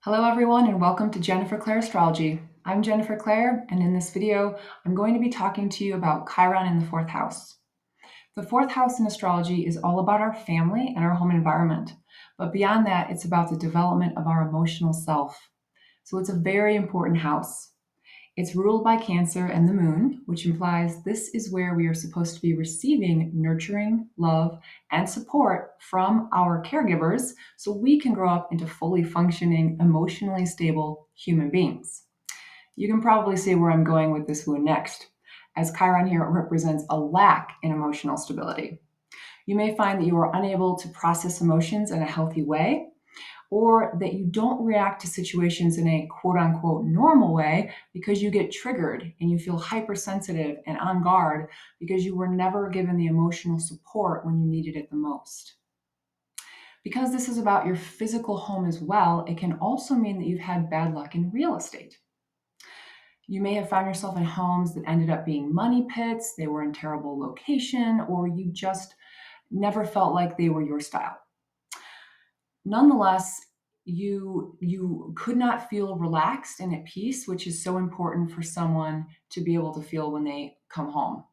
Hello everyone and welcome to Clair Astrology. I'm Clair, and in this video I'm going to be talking to you about Chiron in the fourth house. The fourth house in astrology is all about our family and our home environment, but beyond that it's about the development of our emotional self. So it's a very important house. It's ruled by Cancer and the moon, which implies this is where we are supposed to be receiving nurturing, love, and support from our caregivers so we can grow up into fully functioning, emotionally stable human beings. You can probably see where I'm going with this wound next, as Chiron here represents a lack in emotional stability. You may find that you are unable to process emotions in a healthy way, or that you don't react to situations in a quote unquote normal way because you get triggered and you feel hypersensitive and on guard because you were never given the emotional support when you needed it the most. Because this is about your physical home as well, it can also mean that you've had bad luck in real estate. You may have found yourself in homes that ended up being money pits, they were in terrible location, or you just never felt like they were your style. Nonetheless, you could not feel relaxed and at peace, which is so important for someone to be able to feel when they come home.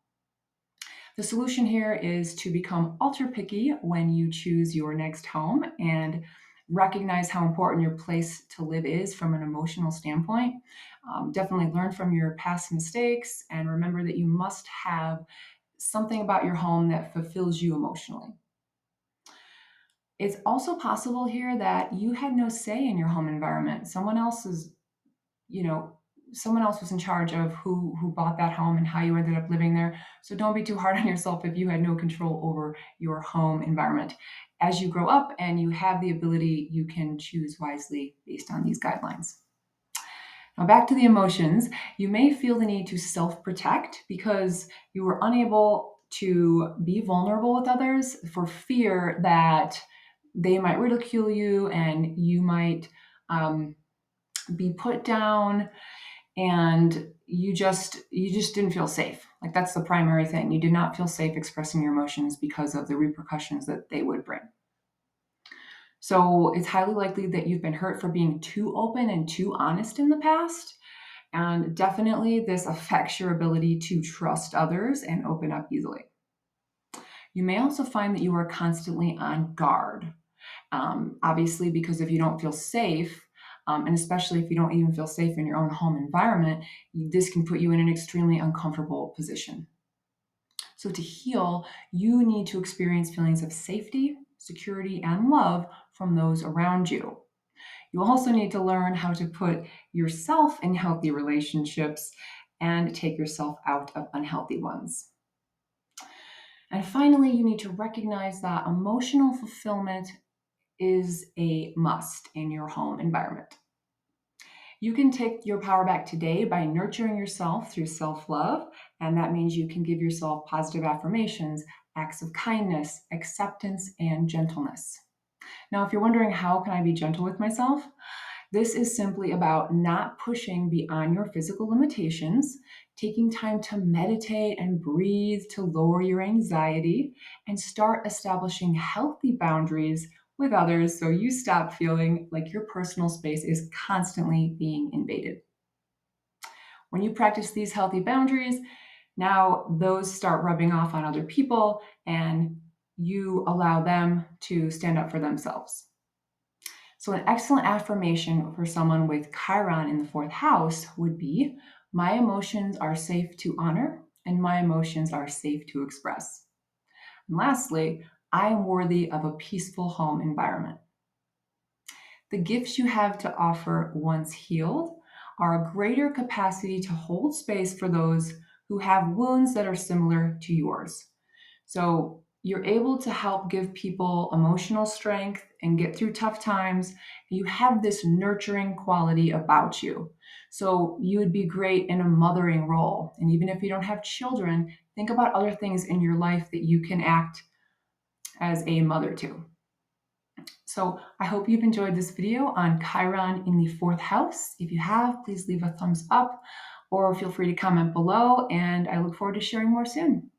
The solution here is to become ultra picky when you choose your next home and recognize how important your place to live is from an emotional standpoint. Definitely learn from your past mistakes and remember that you must have something about your home that fulfills you emotionally. It's also possible here that you had no say in your home environment. Someone else was in charge of who bought that home and how you ended up living there. So don't be too hard on yourself if you had no control over your home environment. As you grow up and you have the ability, you can choose wisely based on these guidelines. Now back to the emotions. You may feel the need to self-protect because you were unable to be vulnerable with others for fear that they might ridicule you and you might be put down, and you just didn't feel safe. Like, that's the primary thing. You did not feel safe expressing your emotions because of the repercussions that they would bring. So it's highly likely that you've been hurt for being too open and too honest in the past. And definitely this affects your ability to trust others and open up easily. You may also find that you are constantly on guard. Obviously, because if you don't feel safe, and especially if you don't even feel safe in your own home environment, this can put you in an extremely uncomfortable position. So to heal, you need to experience feelings of safety, security, and love from those around you. You also need to learn how to put yourself in healthy relationships and take yourself out of unhealthy ones. And finally, you need to recognize that emotional fulfillment is a must in your home environment. You can take your power back today by nurturing yourself through self-love, and that means you can give yourself positive affirmations, acts of kindness, acceptance, and gentleness. Now, if you're wondering how can I be gentle with myself, this is simply about not pushing beyond your physical limitations, taking time to meditate and breathe to lower your anxiety, and start establishing healthy boundaries with others so you stop feeling like your personal space is constantly being invaded. When you practice these healthy boundaries, now those start rubbing off on other people and you allow them to stand up for themselves. So an excellent affirmation for someone with Chiron in the fourth house would be, my emotions are safe to honor and my emotions are safe to express. And lastly, I am worthy of a peaceful home environment. The gifts you have to offer once healed are a greater capacity to hold space for those who have wounds that are similar to yours. So you're able to help give people emotional strength and get through tough times. You have this nurturing quality about you. So you would be great in a mothering role. And even if you don't have children, think about other things in your life that you can act as a mother to. So I hope you've enjoyed this video on Chiron in the fourth house. If you have, please leave a thumbs up or feel free to comment below, and I look forward to sharing more soon.